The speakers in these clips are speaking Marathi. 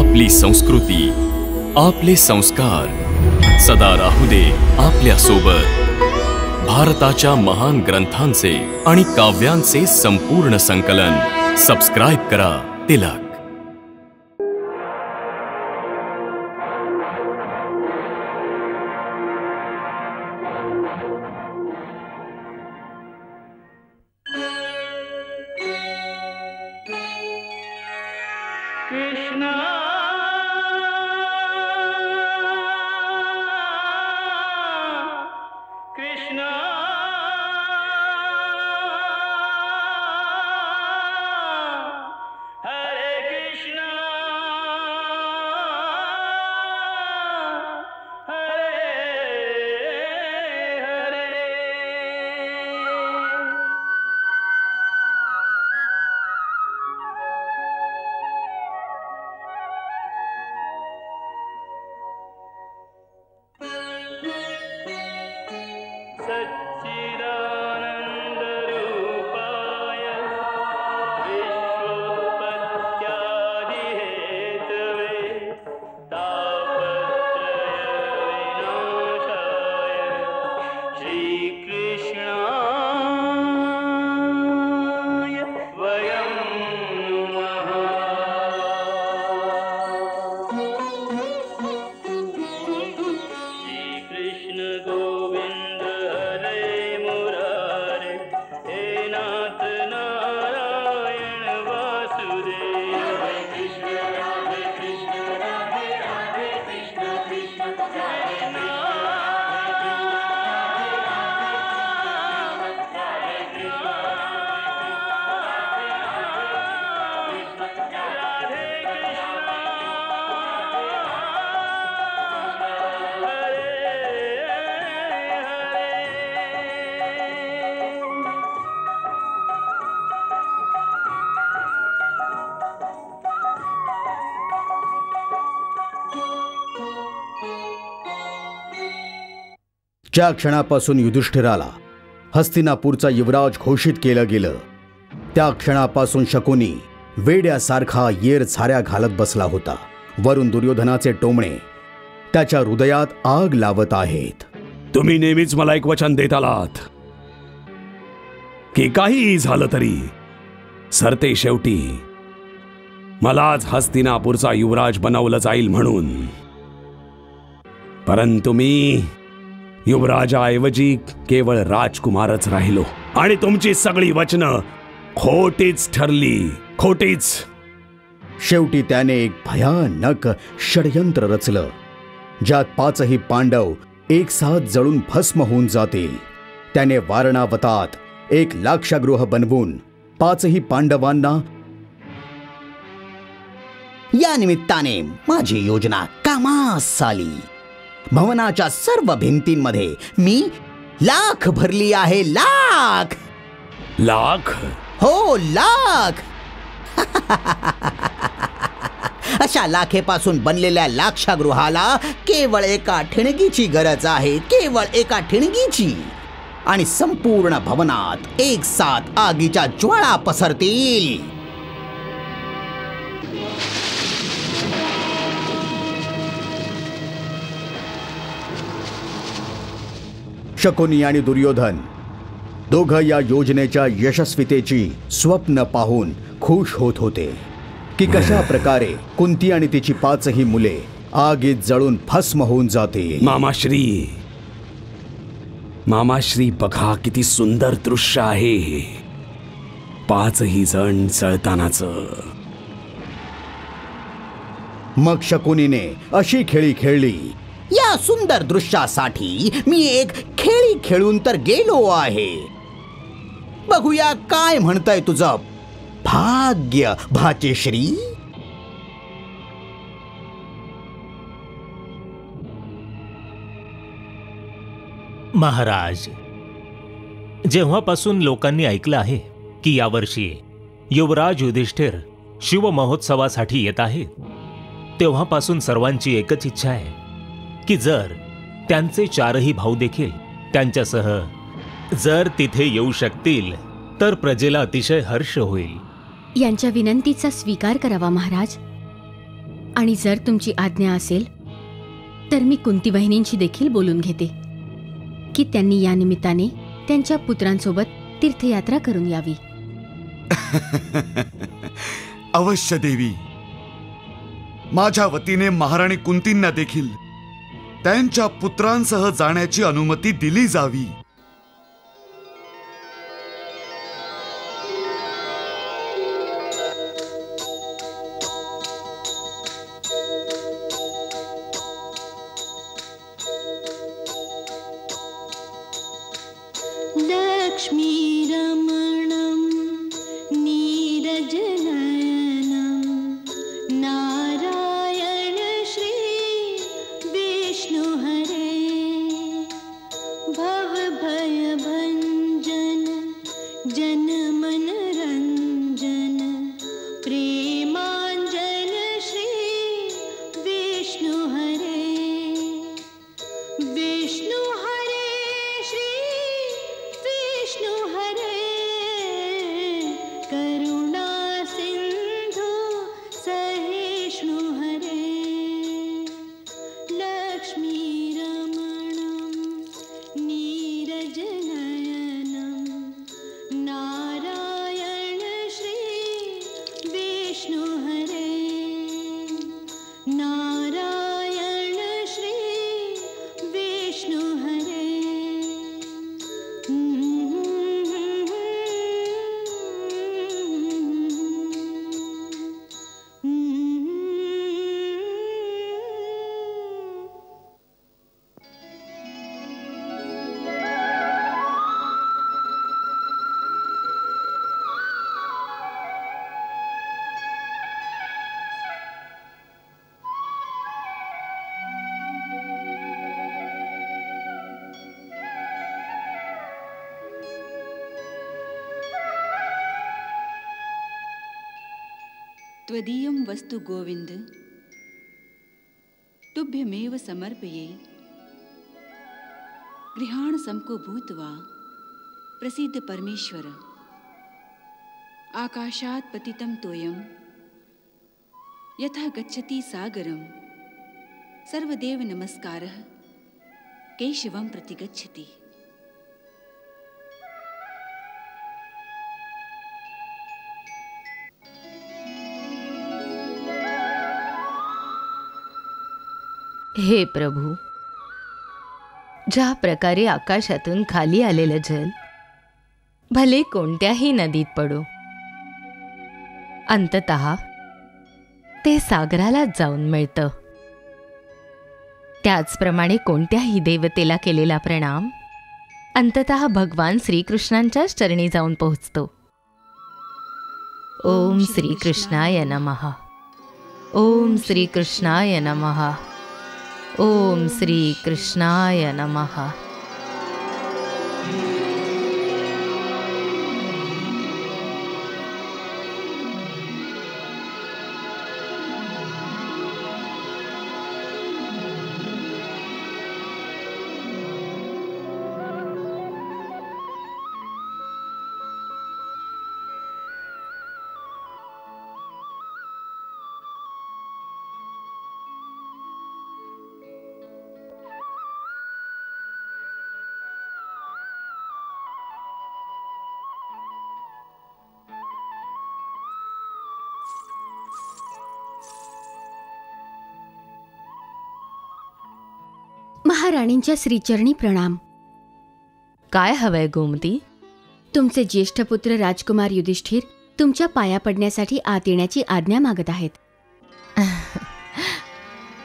आपली संस्कृती, आपले संस्कार सदा राहू दे आपल्या सोबत। भारताच्या महान ग्रंथांचे आणि काव्यांचे संपूर्ण संकलन सबस्क्राइब करा तिलक। ज्या क्षणापासून युधिष्ठिराला हस्तिनापूरचा युवराज घोषित केलं गेलं त्या क्षणापासून शकुनी वेड्यासारखा येर झाऱ्या घालत बसला होता। वरून दुर्योधनाचे टोमणे त्याच्या हृदयात आग लावत आहेत। तुम्ही नेहमीच मला एक वचन देत आलात की काहीही झालं तरी सरते शेवटी मलाच हस्तिनापूरचा युवराज बनवलं जाईल म्हणून, परंतु मी युवराजाऐवजी केवळ राजकुमारच राहिलो आणि तुमची सगळी वचनं खोटीच ठरली, खोटीच। शेवटी त्याने एक भयानक षडयंत्र रचलं ज्यात पाचही पांडव एक साथ जळून भस्म होऊन जातील। त्याने वारणावतात एक लाक्षागृह बनवून पाचही पांडवांना या निमित्ताने माझी योजना कामास आली। भवनाच्या सर्व भिंतींमध्ये मी लाख भरली आहे, लाख। लाख? हो, लाख। अशा लाखेपासून बनलेल्या लाक्षागृहाला केवळ एका ठिणगीची गरज आहे, केवळ एका ठिणगीची, आणि संपूर्ण भवनात एक साथ आगीच्या ज्वाळा पसरतील। शकुनी आणि दुर्योधन दोघं या योजनेच्या यशस्वीतेची स्वप्न पाहून खुश होत होते की कशा प्रकारे कुंती आणि तिची पाचही मुले आगीत जळून भस्म होऊन जातील। मामाश्री बघा किती सुंदर दृश्य आहे, पाचही जण जळतानाचं। मग शकुनीने अशी खेळी खेळली। या सुंदर दृश्यासाठी मी एक खेळी खेळून तर गेलो आहे। बघूया काय म्हणतंय तुझं भाग्य भाचेश्री। महाराज, जेव्हापासून लोकांनी ऐकलं आहे की यावर्षी युवराज युधिष्ठिर शिव महोत्सवासाठी येत आहेत, तेव्हापासून सर्वांची एकच इच्छा आहे की जर त्यांचे चारही भाऊ देखील त्यांच्यासह जर तिथे येऊ शकतील तर प्रजेला अतिशय हर्ष होईल। यांच्या विनंतीचा स्वीकार करावा महाराज। आणि जर तुमची आज्ञा असेल तर मी कुंती वहिनींशी देखील बोलून घेते की त्यांनी या निमित्ताने त्यांच्या पुत्रांसोबत तीर्थयात्रा करून यावी. अवश्य देवी. माझ्या वतीने महाराणी कुंतींना देखील त्यांच्या पुत्रांसह जाण्याची अनुमती दिली जावी. त्वदीयं वस्तु गोविंद तुभ्यमेव समर्पये. गृहाण समको भूत्वा प्रसीद परमेश्वर. आकाशात् पतितं तोयं यथा गच्छति सागरं सर्वदेव नमस्कारः केशवं प्रति गच्छति. हे प्रभू, ज्या प्रकारे आकाशातून खाली आलेलं जल भले कोणत्याही नदीत पडो, अंततः ते सागरालाच जाऊन मिळतं, त्याचप्रमाणे कोणत्याही देवतेला केलेला प्रणाम अंततः भगवान श्रीकृष्णांच्याच चरणी जाऊन पोहोचतो. ओम श्रीकृष्णाय नमः. ओम श्रीकृष्णाय नमः. ओम श्री कृष्णाय नमः. महाराणींच्या श्रीचरणी प्रणाम. काय हवंय गोमती? तुमचे ज्येष्ठ पुत्र राजकुमार युधिष्ठिर तुमच्या पाया पडण्यासाठी आत येण्याची आज्ञा मागत आहेत.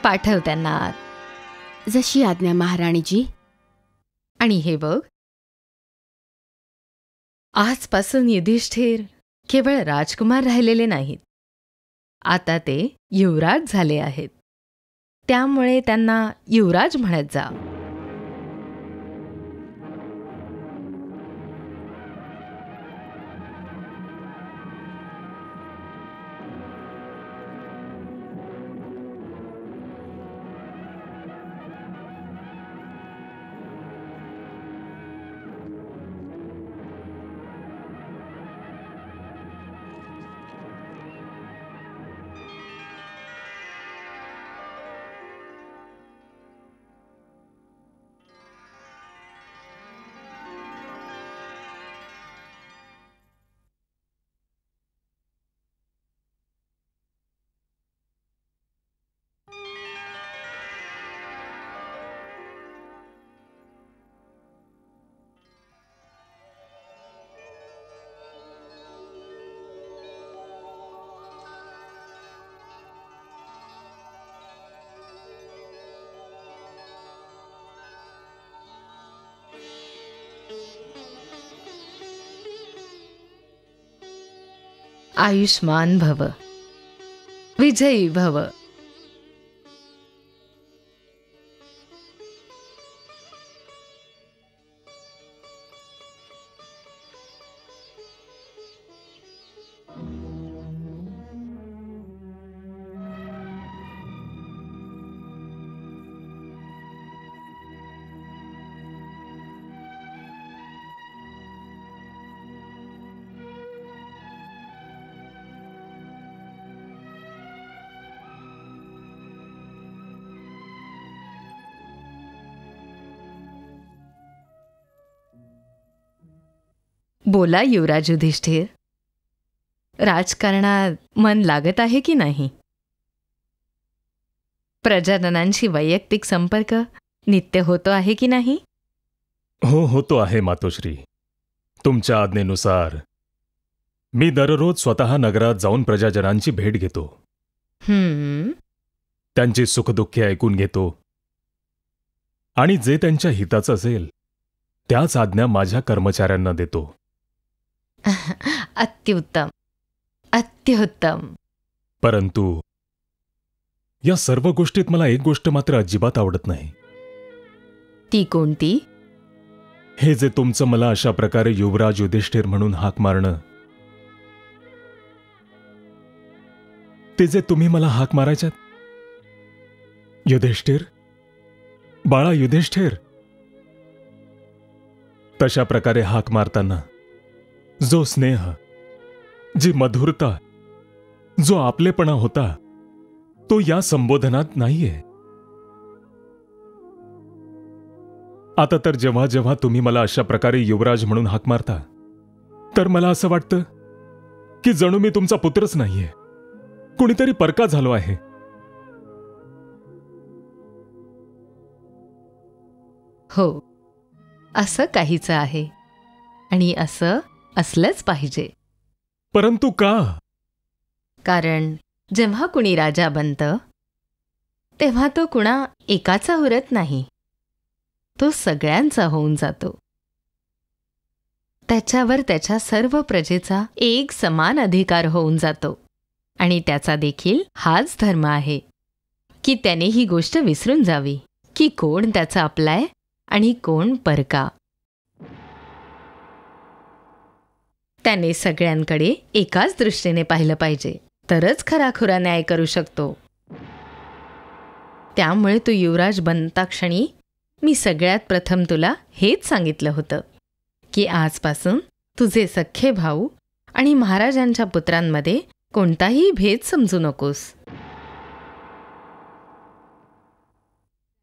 पाठव त्यांना आत. जशी आज्ञा महाराणीजी. आणि हे बघ, आजपासून युधिष्ठिर केवळ राजकुमार राहिलेले नाहीत, आता ते युवराज झाले आहेत. त्यामुळे त्यांना युवराज म्हणत जा. आयुष्मान भव, विजयी भव. बोला युवराज युधिष्ठिर, राजकारणात मन लागत आहे की नाही? प्रजाजनांशी वैयक्तिक संपर्क नित्य होतो आहे की नाही? हो, होतो आहे मातोश्री. तुमच्या आज्ञेनुसार मी दररोज स्वतः नगरात जाऊन प्रजाजनांची भेट घेतो. त्यांची सुखदुःखे ऐकून घेतो आणि जे त्यांच्या हिताचं असेल त्याच आज्ञा माझ्या कर्मचाऱ्यांना देतो. अत्युत्तम, अत्युत्तम. परंतु या सर्व गोष्टीत मला एक गोष्ट मात्र अजिबात आवडत नाही. ती कोणती? हे जे तुमचं मला अशा प्रकारे युवराज युधिष्ठिर म्हणून हाक मारणं, ते जे तुम्ही मला हाक मारायच्यात, युधिष्ठिर, बाळा युधिष्ठिर, तशा प्रकारे हाक मारताना जो स्नेह, जी मधुरता, जो आपलेपणा होता तो या संबोधनात नाहीये. आता तर जेव्हा जेव्हा तुम्ही मला अशा प्रकारे युवराज म्हणून हाक मारता तर मला असं वाटतं की जणू मी तुमचा पुत्रच नाहीये, कुणीतरी परका झालो आहे. हो, असं काहीच आहे आणि असं असलंच पाहिजे. परंतु का? कारण जेव्हा कुणी राजा बनतं तेव्हा तो कुणा एकाचा उरत नाही, तो सगळ्यांचा होऊन जातो. त्याच्यावर त्याच्या सर्व प्रजेचा एक समान अधिकार होऊन जातो आणि त्याचा देखील हाच धर्म आहे की त्याने ही गोष्ट विसरून जावी की कोण त्याचा आपलाय आणि कोण परका. त्याने सगळ्यांकडे एकाच दृष्टीने पाहिलं पाहिजे, तरच खराखुरा न्याय करू शकतो. त्यामुळे तू युवराज बनता क्षणी मी सगळ्यात प्रथम तुला हेच सांगितलं होतं की आजपासून तुझे सख्खे भाऊ आणि महाराजांच्या पुत्रांमध्ये कोणताही भेद समजू नकोस.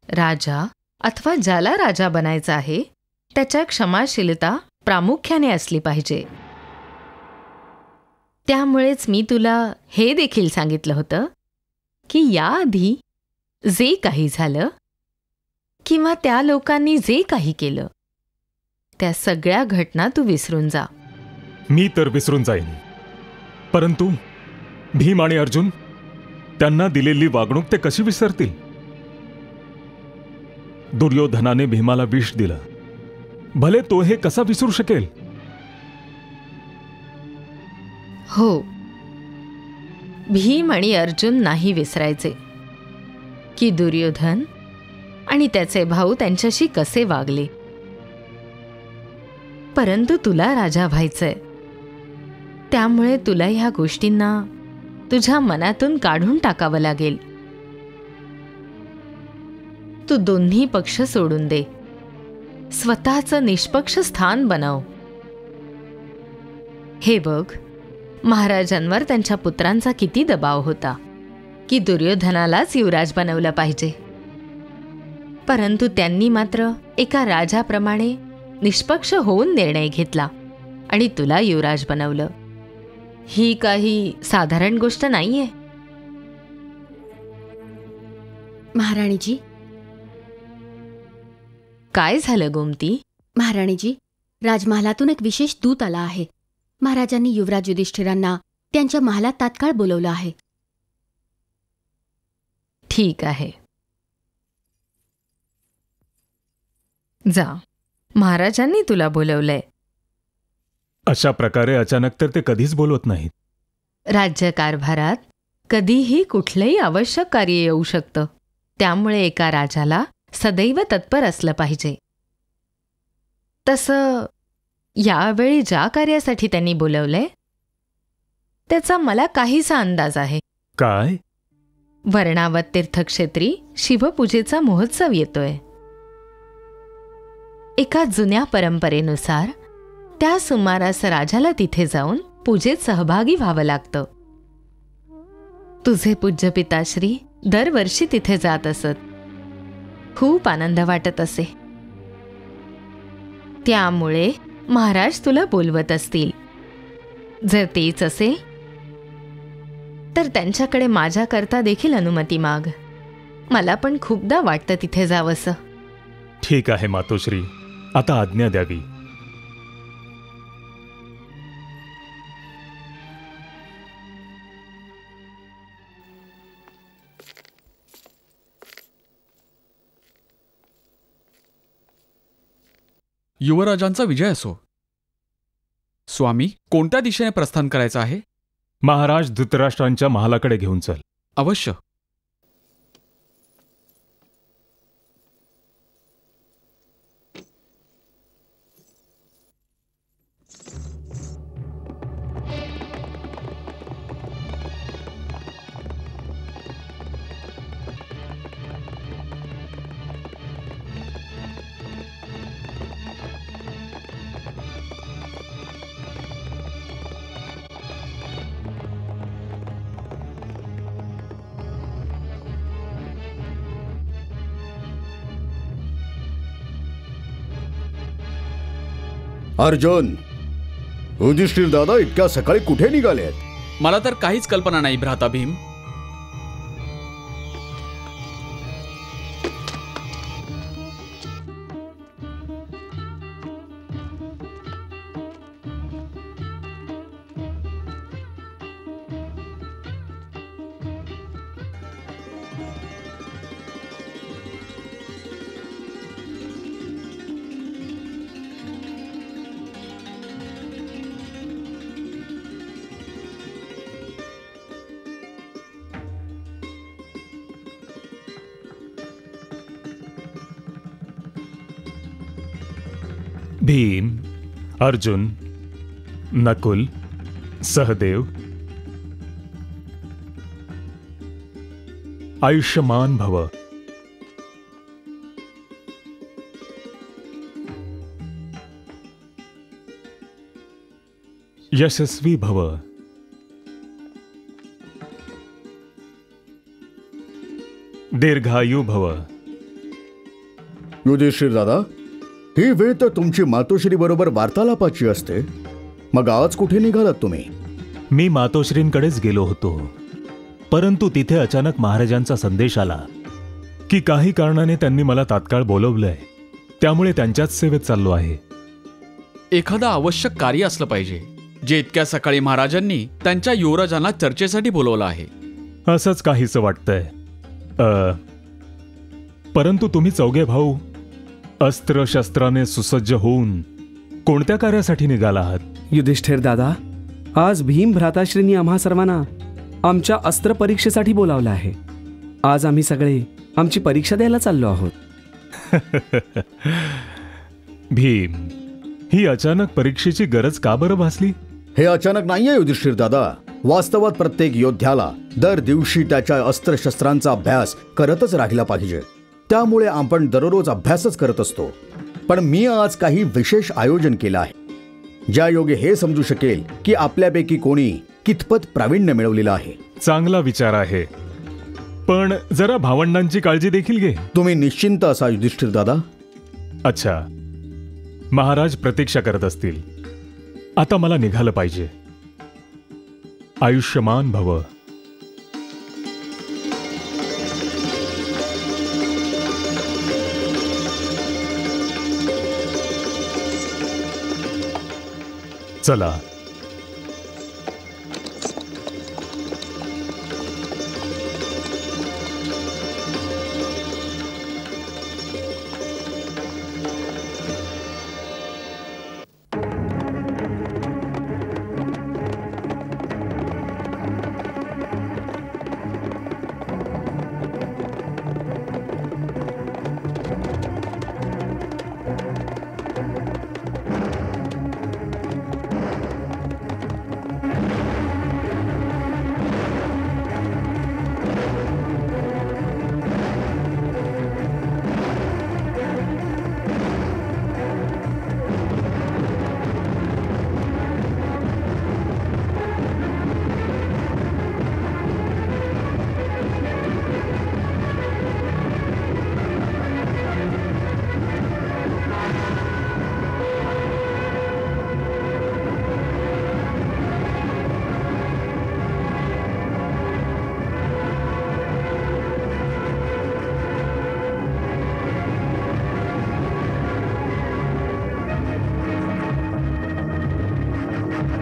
राजा अथवा ज्याला राजा बनायचा आहे त्याच्या क्षमाशीलता प्रामुख्याने असली पाहिजे. त्यामुळेच मी तुला हे देखील सांगितलं होतं की याआधी जे काही झालं किंवा त्या लोकांनी जे काही केलं त्या सगळ्या घटना तू विसरून जा. मी तर विसरून जाईन, परंतु भीम आणि अर्जुन, त्यांना दिलेली वागणूक ते कशी विसरतील? दुर्योधनाने भीमाला विष दिलं, भले तो हे कसा विसरू शकेल? हो, भीम आणि अर्जुन नाही विसरायचे की दुर्योधन आणि त्याचे भाऊ त्यांच्याशी कसे वागले. परंतु तुला राजा व्हायचंय, त्यामुळे तुला ह्या गोष्टींना तुझ्या मनातून काढून टाकावं लागेल. तू दोन्ही पक्ष सोडून दे, स्वतःचं निष्पक्ष स्थान बनव. हे बघ, महाराजांवर त्यांच्या पुत्रांचा किती दबाव होता की दुर्योधनालाच युवराज बनवलं पाहिजे, परंतु त्यांनी मात्र एका राजाप्रमाणे निष्पक्ष होऊन निर्णय घेतला आणि तुला युवराज बनवलं. ही काही साधारण गोष्ट नाहीये. महाराणीजी. काय झालं गोमती? महाराणीजी, राजमहालातून एक विशेष दूत आला आहे. महाराजांनी युवराज युधिष्ठिरांना त्यांच्या महालात तात्काळ बोलवलं आहे. ठीक आहे, जा. महाराजांनी तुला बोलवलंय. अशा प्रकारे अचानक तर ते कधीच बोलवत नाहीत. राज्यकारभारात कधीही कुठलंही आवश्यक कार्य येऊ शकतं. त्यामुळे एका राजाला सदैव तत्पर असलं पाहिजे. तसं यावेळी ज्या कार्यासाठी त्यांनी बोलवलंय त्याचा मला काहीसा अंदाज आहे. काय? वर्णावत तीर्थक्षेत्री शिवपूजेचा महोत्सव येतोय. एका जुन्या परंपरेनुसार त्या सुमारास राजाला तिथे जाऊन पूजेत सहभागी व्हावं लागतं. तुझे पूज्य पिताश्री दरवर्षी तिथे जात असत. खूप आनंद वाटत असे. त्यामुळे महाराज तुला बोलवत असतील. जर तेच असेल तर त्यांच्याकडे माझ्याकरता देखील अनुमती माग. मला पण खूपदा वाटतं तिथे जावंसं. ठीक आहे मातोश्री, आता आज्ञा द्यावी. युवराजांचा विजय असो. स्वामी, कोणत्या दिशेने प्रस्थान करायचं आहे? महाराज धृतराष्ट्रांच्या महालाकडे घेऊन चल. अवश्य. अर्जुन, युधिष्ठिर दादा इतक्या सकाळी कुठे निघालेत? मला तर काहीच कल्पना नाही भ्राता भीम. भीम, अर्जुन, नकुल, सहदेव, आयुष्यमान भव. यशस्वी भव. दीर्घायू भव. युधिष्ठिर दादा, ही वेळ तर तुमची मातोश्री बरोबर वार्तालापाची असते. मग आज कुठे निघालात तुम्ही? मी मातोश्रींकडेच गेलो होतो, परंतु तिथे अचानक महाराजांचा संदेश आला की काही कारणाने त्यांनी मला तात्काळ बोलवलंय. त्यामुळे त्यांच्याच सेवेत चाललो आहे. एखादं आवश्यक कार्य असलं पाहिजे जे इतक्या सकाळी महाराजांनी त्यांच्या युवराजांना चर्चेसाठी बोलवलं आहे. असंच काहीसं वाटतंय. परंतु तुम्ही चौघे भाऊ अस्त्र शस्त्राने सुसज्ज होऊन कोणत्या कार्यासाठी निघाला आहात? युधिष्ठिर दादा, आज भीम भ्राताश्रींनी आम्हा सर्वांना आमच्या अस्त्र परीक्षेसाठी बोलावलं आहे. आज आम्ही सगळे आमची परीक्षा द्यायला चाललो आहोत. भीम, ही अचानक परीक्षेची गरज का बरं भासली? हे अचानक नाहीये युधिष्ठिर दादा. वास्तवात प्रत्येक योद्ध्याला दर दिवशी त्याच्या अस्त्रशस्त्रांचा अभ्यास करतच राहिला पाहिजे. त्यामुळे आपण दररोज अभ्यासच करत असतो. पण मी आज काही विशेष आयोजन केलं आहे ज्या योगे हे समजू शकेल की आपल्यापैकी कोणी कितपत प्रावीण्य मिळवलेलं आहे. चांगला विचार आहे, पण जरा भावंडांची काळजी देखील घे. तुम्ही निश्चिंत असा युधिष्ठिर दादा. अच्छा, महाराज प्रतीक्षा करत असतील. आता मला निघालं पाहिजे. आयुष्यमान भव. चला.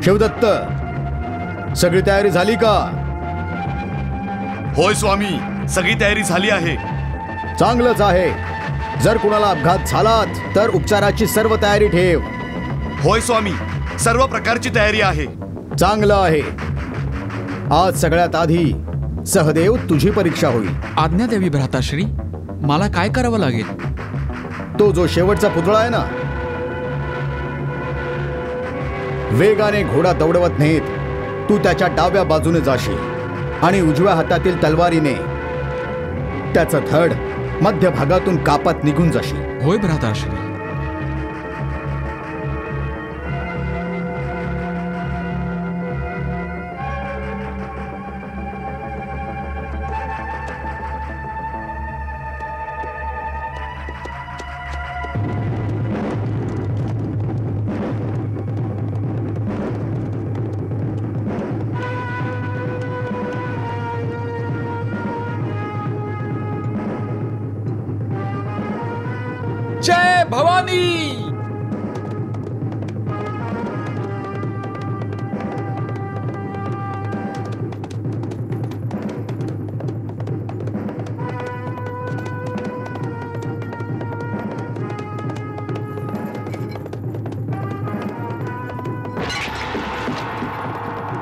शिवदत्त, सगळी तयारी झाली का? होय स्वामी, सगळी तयारी झाली आहे. चांगलंच आहे. जर कुणाला अपघात झालात तर उपचाराची सर्व तयारी ठेव. होय स्वामी, सर्व प्रकारची तयारी आहे. चांगलं आहे. आज सगळ्यात आधी सहदेव, तुझी परीक्षा होईल. आज्ञा द्यावी भ्राताश्री. मला काय करावं लागेल? तो जो शेवटचा पुतळा आहे ना, वेगाने घोडा दौडवत नेत तू त्याच्या डाव्या बाजूने जाशील आणि उजव्या हातातील तलवारीने त्याचं धड मध्यभागातून कापत निघून जाशील. होय भ्राताश्री. जय भवानी.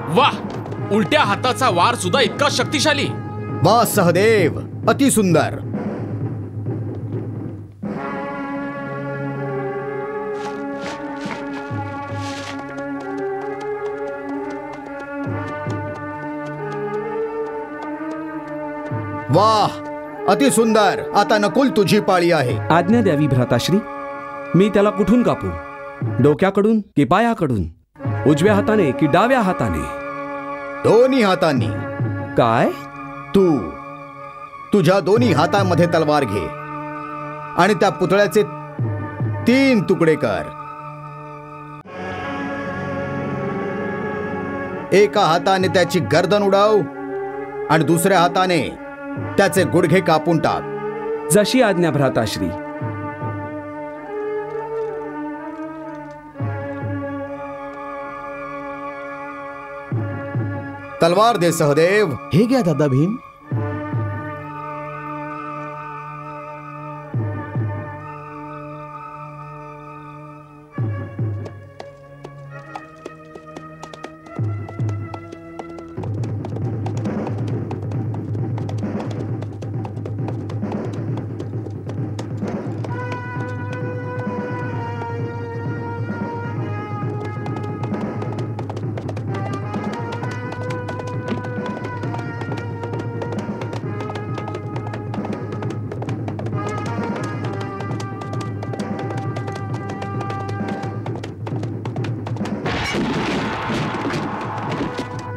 वाह, उलट्या हाताचा वार सुद्धा इतका शक्तिशाली. वा सहदेव, अति सुंदर. वाह, अति सुंदर. आता नकुल, तुझी पाळी आहे. आज्ञा द्यावी भ्राताश्री. मी त्याला कुठून कापू? डोक्याकडून की पायाकडून? उजव्या हाताने की डाव्या हाताने? दोन्ही हातांनी. काय? तू तुझ्या दोन्ही हातांमध्ये तलवार घे आणि त्या पुतळ्याचे 3 तुकडे कर. एका हाताने त्याची गर्दन उडव आणि दुसऱ्या हाताने त्याचे गुडघे कापून टाक. जशी आज्ञा भ्राताश्री. तलवार दे सहदेव. हे घ्या दादा भीम.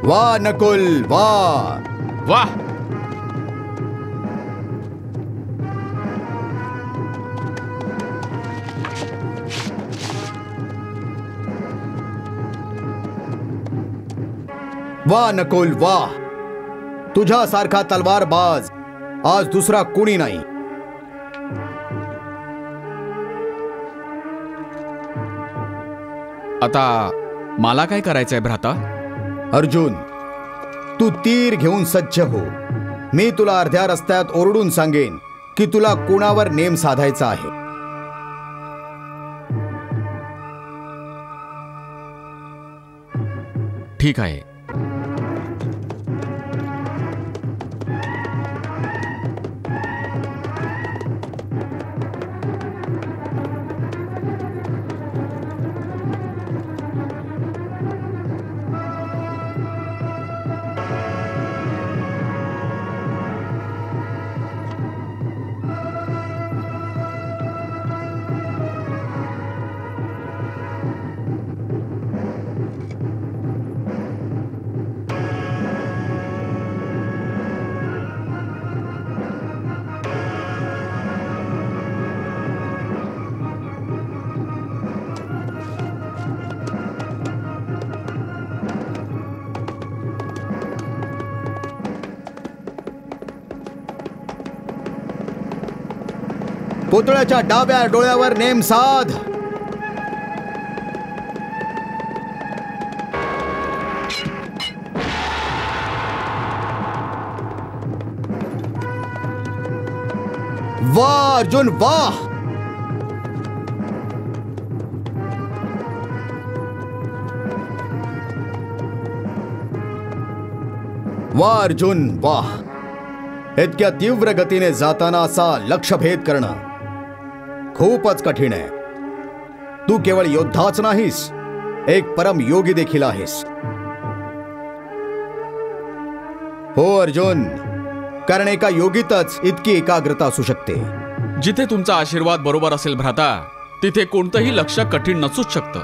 वाह नकुल, वाह. वाह. वाह नकुल, वाह. तुझ्यासारखा तलवारबाज आज दुसरा कोणी नाही. आता मला काय करायचंय भ्राता? अर्जुन, तू तीर घेऊन सज्ज हो. मी तुला अर्ध्या रस्त्यात ओरडून सांगेन की तुला कोणावर नेम साधायचा आहे. ठीक आहे. पुतळ्याच्या डाव्या डोळ्यावर नेम साध. वाह अर्जुन वाह. वाह अर्जुन वाह. इतक्या तीव्र गतीने जाताना असा लक्ष्यभेद करणं खूपच कठीण आहे. तू केवळ योद्धाच नाहीस, एक परम योगी देखील आहेस. हो अर्जुन, कारण एका योगीतच इतकी एकाग्रता असू शकते. जिथे तुमचा आशीर्वाद बरोबर असेल भ्राता, तिथे कोणतंही लक्ष्य कठीण नसूच शकतं.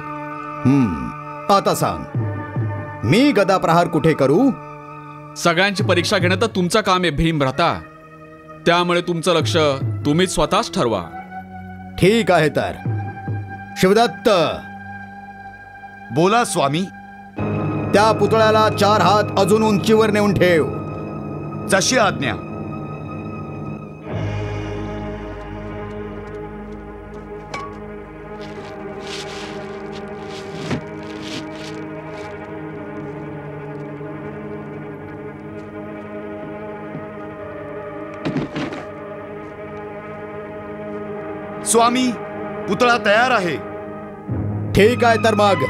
आता सांग, मी गदा प्रहार कुठे करू? सगळ्यांची परीक्षा घेणं तर तुमचं काम आहे भीम भ्राता. त्यामुळे तुमचं लक्ष तुम्हीच स्वतःच ठरवा. ठीक आहे तर. शिवदत्त, बोला स्वामी. त्या पुतळ्याला 4 हात अजून उंचीवर नेऊन ठेव. जशी आज्ञा. स्वामी, पुतळा तयार आहे. ठीक आहे तर मग.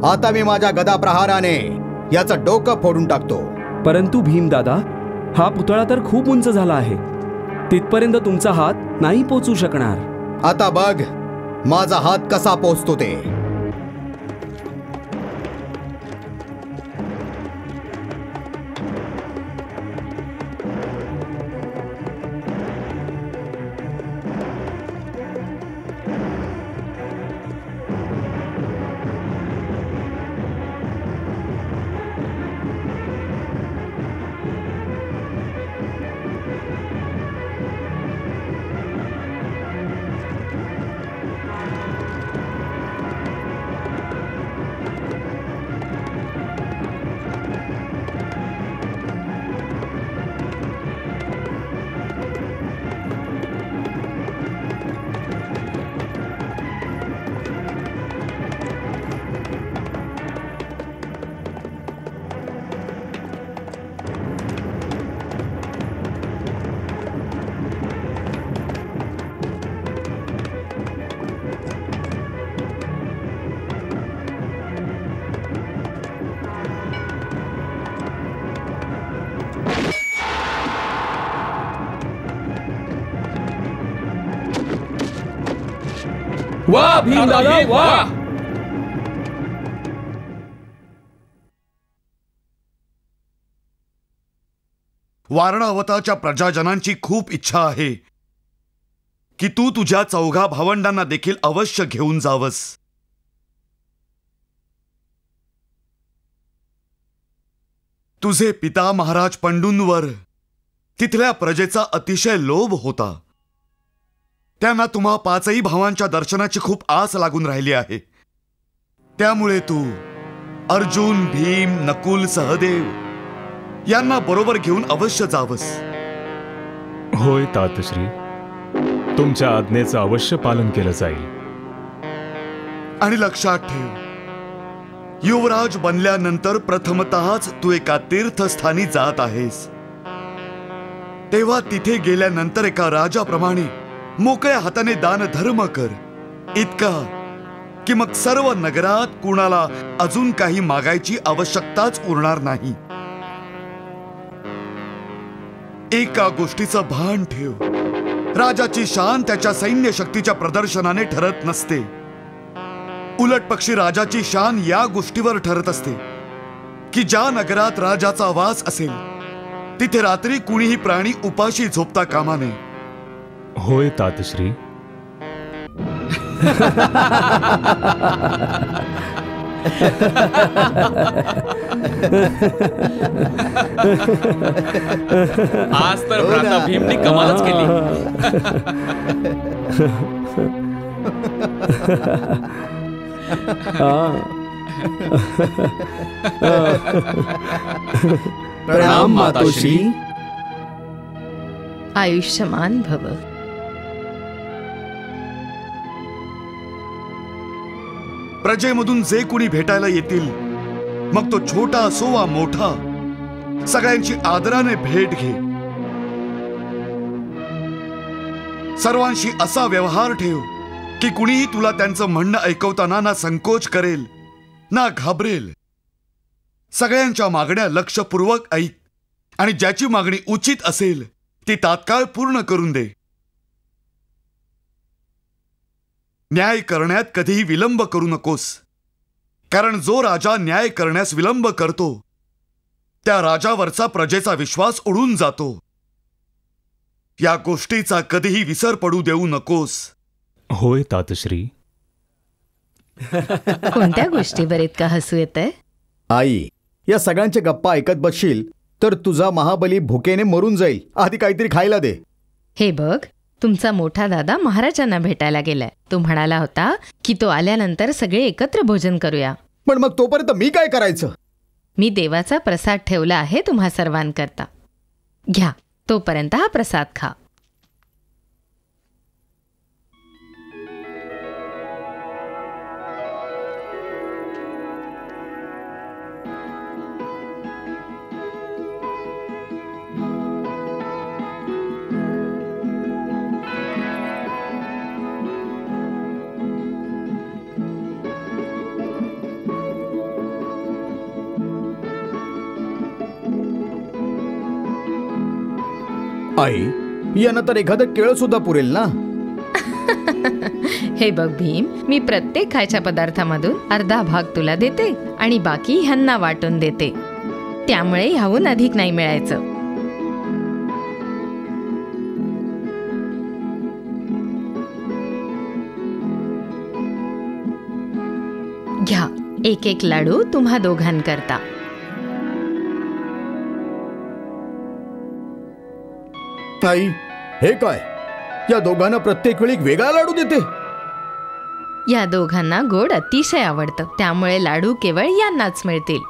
आता मी माझ्या गदा प्रहाराने याचं डोकं फोडून टाकतो. परंतु भीमदादा, हा पुतळा तर खूप उंच झाला आहे. तिथपर्यंत तुमचा हात नाही पोचू शकणार. आता बघ माझा हात कसा पोचतो ते. वाह भीमदादा वाह. वारणावताच्या प्रजाजनांची खूप इच्छा आहे की तू तुझ्या 4 भावंडांना देखील अवश्य घेऊन जावस. तुझे पिता महाराज पंडूंवर तिथल्या प्रजेचा अतिशय लोभ होता. त्यांना तुम्हा 5ही भावांच्या दर्शनाची खूप आस लागून राहिली आहे. त्यामुळे तू अर्जुन, भीम, नकुल, सहदेव यांना बरोबर घेऊन अवश्य जावस. होय तातश्री, तुमच्या आज्ञेचं अवश्य पालन केलं जाईल. आणि लक्षात ठेव, युवराज बनल्यानंतर प्रथमतःच तू एका तीर्थस्थानी जात आहेस. तेव्हा तिथे गेल्यानंतर एका राजाप्रमाणे मोकळ्या हाताने दान धर्म कर. इतका की मग सर्व नगरात कुणाला अजून काही मागायची आवश्यकताच उरणार नाही. एका गोष्टीचं भान ठेव, राजाची शान त्याच्या सैन्य शक्तीच्या प्रदर्शनाने ठरत नसते. उलट पक्षी राजाची शान या गोष्टीवर ठरत असते की ज्या नगरात राजाचा वास असेल तिथे रात्री कुणीही प्राणी उपाशी झोपता कामा नये. होय तातश्री. आज तर भ्राता भीमनी कमालच केली. प्रणाम मातोश्री. आयुष्यमान भव. प्रजेमधून जे कुणी भेटायला येतील, मग तो छोटा असो वा मोठा, सगळ्यांची आदराने भेट घे. सर्वांशी असा व्यवहार ठेव की कुणीही तुला त्यांचं म्हणणं ऐकवताना ना संकोच करेल ना घाबरेल. सगळ्यांच्या मागण्या लक्षपूर्वक ऐक आणि ज्याची मागणी उचित असेल ती तात्काळ पूर्ण करून दे. न्याय करण्यात कधीही विलंब करू नकोस, कारण जो राजा न्याय करण्यास विलंब करतो त्या राजावरचा प्रजेचा विश्वास उडून जातो. या गोष्टीचा कधीही विसर पडू देऊ नकोस. होय तातश्री. कोणत्या गोष्टीवर इतका हसू येतंय? आई, या सगळ्यांच्या गप्पा ऐकत बसशील तर तुझा महाबली भुकेने मरून जाईल. आधी काहीतरी खायला दे. हे बघ, तुमचा मोठा दादा महाराजांना भेटायला गेलाय. तो म्हणाला होता की तो आल्यानंतर सगळे एकत्र भोजन करूया. पण मग तोपर्यंत मी काय करायचं? मी देवाचा प्रसाद ठेवला आहे तुम्हा सर्वांकरता. घ्या, तोपर्यंत हा प्रसाद खा. आई, यानं तर एखादं केळ सुद्धा पुरेल ना? हे बघ भीम, मी प्रत्येक खायच्या पदार्थामधून अर्धा भाग तुला देते आणि बाकी ह्यांना वाटून देते. त्यामुळे ह्याहून अधिक नाही मिळायचं. घ्या, एक एक लाडू तुम्हा दोघांकरता. आई, हे काय? या दोघांना प्रत्येक वेळी वेगळा लाडू देते? या दोघांना गोड अतिशय आवडतं, त्यामुळे लाडू केवळ यांनाच मिळतील.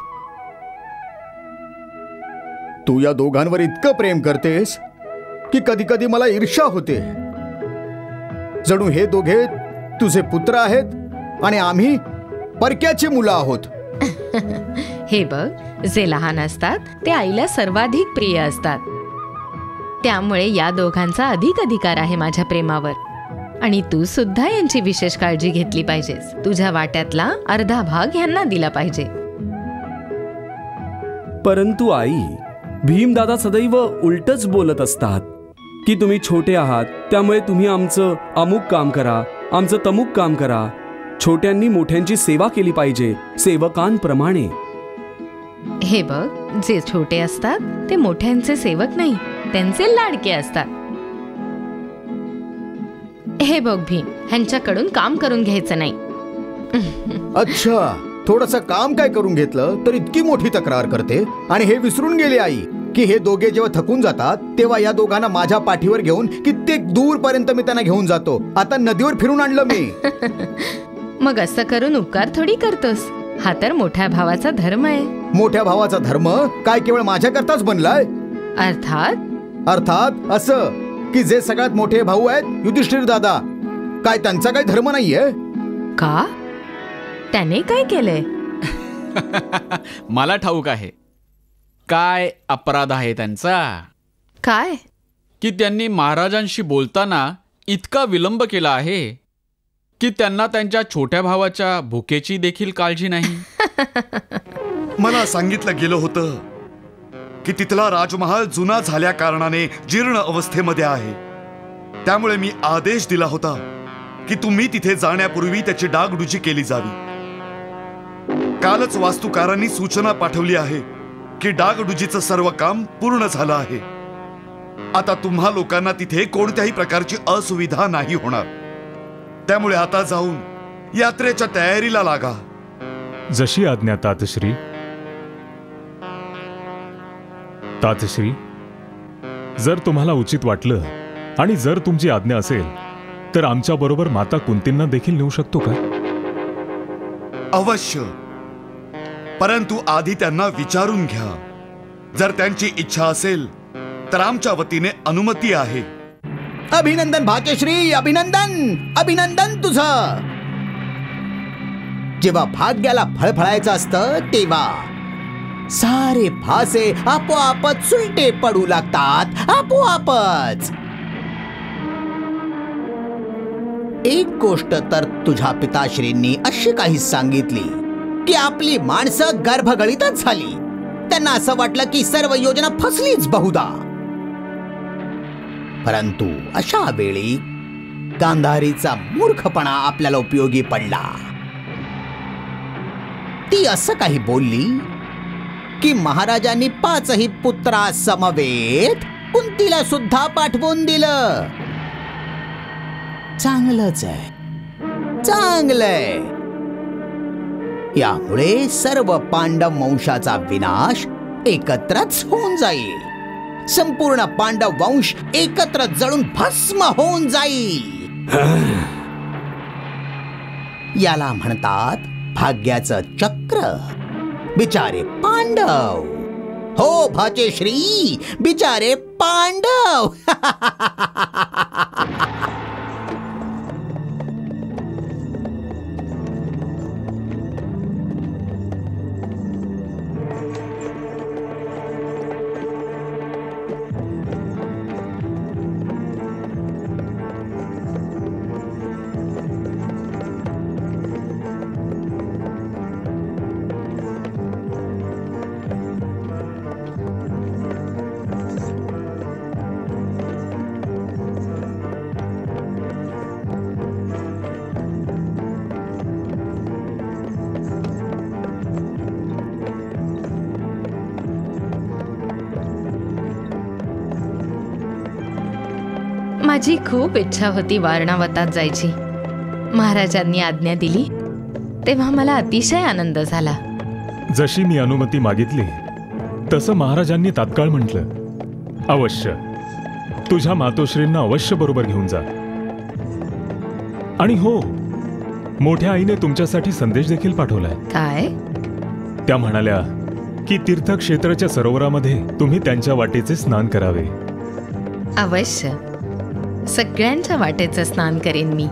तू या दोघांवर इतकं प्रेम करतेस की कधी कधी मला ईर्ष्या होते. जणू हे दोघे तुझे पुत्र आहेत आणि आम्ही परक्याची मुलं आहोत. हे बघ, जे लहान असतात ते आईला सर्वाधिक प्रिय असतात. त्यामुळे या दोघांचा अधिक अधिकार आहे माझ्या प्रेमावर. आणि तू सुद्धा यांची विशेष काळजी घेतली पाहिजेस. तुझ्या वाट्यातला अर्धा भाग यांना दिला पाहिजे. परंतु आई, भीमदादा सदैव उलटच बोलत असतात की तुम्ही छोटे आहात, त्यामुळे तुम्ही आमचं अमुक काम करा, आमचं तमुक काम करा. छोट्यांनी मोठ्यांची सेवा केली पाहिजे, सेवकांप्रमाणे. हे बघ, जे छोटे असतात ते मोठ्यांचे सेवक नाही, त्यांचे लाडके असतात. हे बघ भीम, ह्यांच्याकडून काम करून घ्यायचं नाही. अच्छा, थोडंसं काम काय करून घेतलं तर इतकी मोठी तक्रार करते. आणि हे विसरून गेले आई की हे दोघे जेव्हा थकून जातात तेव्हा या दोघांना माझ्या पाठीवर घेऊन कित्येक दूर पर्यंत मी त्यांना घेऊन जातो. आता नदीवर फिरून आणलं मी. मग असं करून उपकार थोडी करतोस. हा तर मोठ्या भावाचा धर्म आहे. मोठ्या भावाचा धर्म काय केवळ माझ्याकरताच बनलाय? अर्थात असं की जे सगळ्यात मोठे भाऊ आहेत युधिष्ठिर दादा, काय त्यांचा काही धर्म नाहीये का? त्याने काय केलंय? मला ठाऊक आहे काय अपराध आहे त्यांचा. काय? की त्यांनी महाराजांशी बोलताना इतका विलंब केला आहे की त्यांना त्यांच्या छोट्या भावाच्या भुकेची देखील काळजी नाही. मला सांगितलं गेलं होतं की तिथला राजमहाल जुना झाल्या कारणाने जीर्ण अवस्थेमध्ये आहे. त्यामुळे मी आदेश दिला होता की तुम्ही तिथे जाण्यापूर्वी त्याची डागडुजी केली जावी. कालच वास्तुकारांनी सूचना पाठवली आहे की डागडुजीचं सर्व काम पूर्ण झालं आहे. आता तुम्हा लोकांना तिथे कोणत्याही प्रकारची असुविधा नाही होणार. त्यामुळे आता जाऊन यात्रेच्या तयारीला लागा. जशी आज्ञा तातश्री. तातश्री, जर तुम्हाला उचित वाटलं आणि जर तुमची आज्ञा असेल तर आमच्या बरोबर माता कुंतींना देखील नेऊ शकतो का? अवश्य, परंतु आधी त्यांना विचारून घ्या. जर त्यांची इच्छा असेल तर आमच्या वतीने अनुमती आहे. अभिनंदन भाग्यश्री, अभिनंदन, अभिनंदन तुझं. जेव्हा भाग्याला फळफळायचं असतं तेव्हा सारे फासे आपोआपच सुलटे पडू लागतात, आपोआपच. एक गोष्ट तर तुझ्या पिताश्रींनी अशी काही सांगितली की आपली माणसं गर्भगळीतच झाली. त्यांना असं वाटलं की सर्व योजना फसलीच बहुधा. परंतु अशा वेळी गांधारीचा मूर्खपणा आपल्याला उपयोगी पडला. ती असं काही बोलली की महाराजांनी 5ही पुत्रा समवेत कुंतीला सुद्धा पाठवून दिलं. चांगलंच आहे, चांगलंय. यामुळे सर्व पांडव वंशाचा विनाश एकत्रच होऊन जाईल. संपूर्ण पांडव वंश एकत्र जळून भस्म होऊन जाईल. याला म्हणतात भाग्याचं चक्र. बिचारे पांडव. हो भाचेश्री, बिचारे पांडव. माझी खूप इच्छा होती वारणावतात जायची. महाराजांनी आज्ञा दिली तेव्हा मला अतिशय आनंद झाला. जशी मी अनुमती मागितली तसं महाराजांनी तात्काळ म्हटलं, अवश्य तुझ्या मातोश्रींना अवश्य बरोबर घेऊन जा. आणि हो, मोठ्या आईने तुमच्यासाठी संदेश देखील पाठवलाय. काय? त्या म्हणाल्या की तीर्थक्षेत्राच्या सरोवरामध्ये तुम्ही त्यांच्या वाटेचे स्नान करावे. अवश्य, सगळ्यांच्या वाटेचं स्नान करेन मी.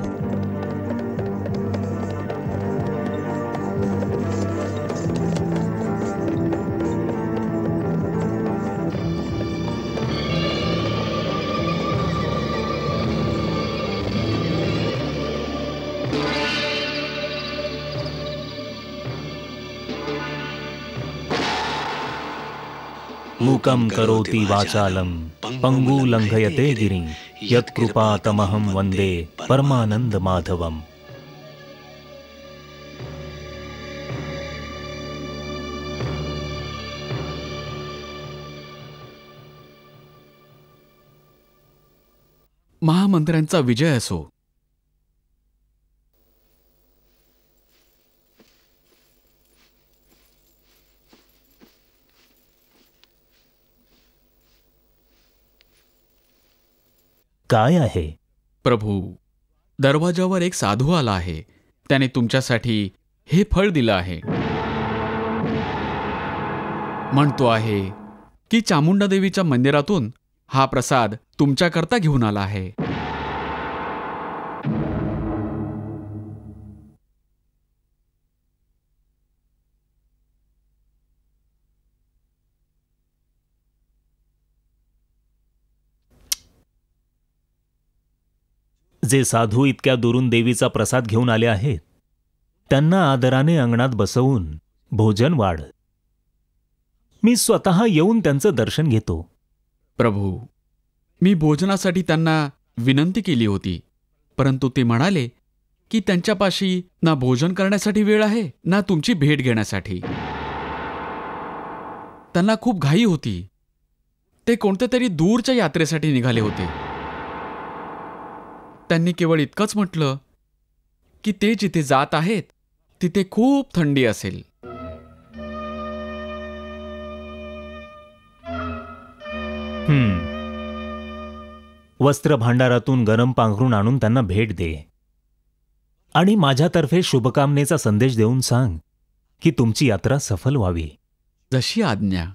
मूकं करोति वाचालं पंगु लंघयते गिरिं यत्कृपातमहं वन्दे परमानंद माधवम. महामंत्र्यांचा विजय असो. काय आहे? प्रभू, दरवाजावर एक साधू आला आहे. त्याने तुमच्यासाठी हे फळ दिलं आहे. म्हणतो आहे की चामुंडा देवीच्या मंदिरातून हा प्रसाद तुमच्याकरता घेऊन आला आहे. जे साधू इतक्या दुरून देवीचा प्रसाद घेऊन आले आहेत त्यांना आदराने अंगणात बसवून भोजन वाढ. मी स्वतः येऊन त्यांचं दर्शन घेतो. प्रभू, मी भोजनासाठी त्यांना विनंती केली होती, परंतु ते म्हणाले की त्यांच्यापाशी ना भोजन करण्यासाठी वेळ आहे ना तुमची भेट घेण्यासाठी. त्यांना खूप घाई होती. ते कोणत्या तरी दूरच्या यात्रेसाठी निघाले होते. त्यांनी केवळ इतकंच म्हटलं की ते जिथे जात आहेत तिथे खूप थंडी असेल. वस्त्र भांडारातून गरम पांघरून आणून त्यांना भेट दे आणि माझ्यातर्फे शुभकामनेचा संदेश देऊन सांग की तुमची यात्रा सफल व्हावी. जशी आज्ञा.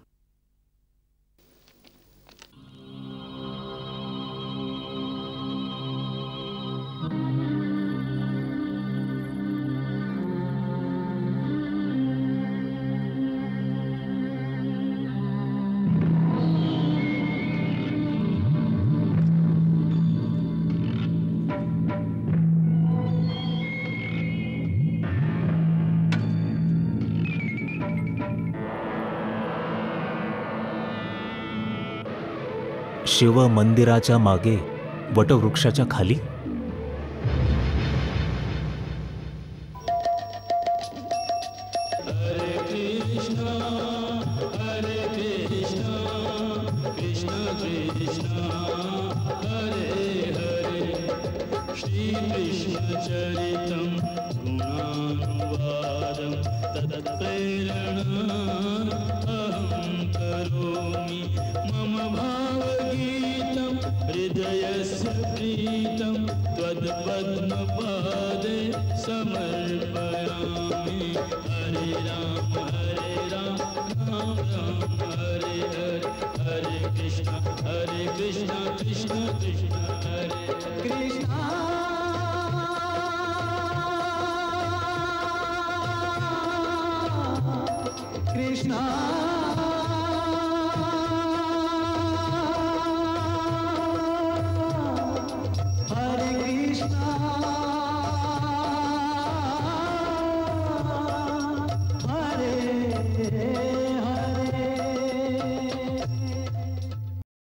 शिव मंदिराच्या मागे वटवृक्षाच्या खाली? Krishna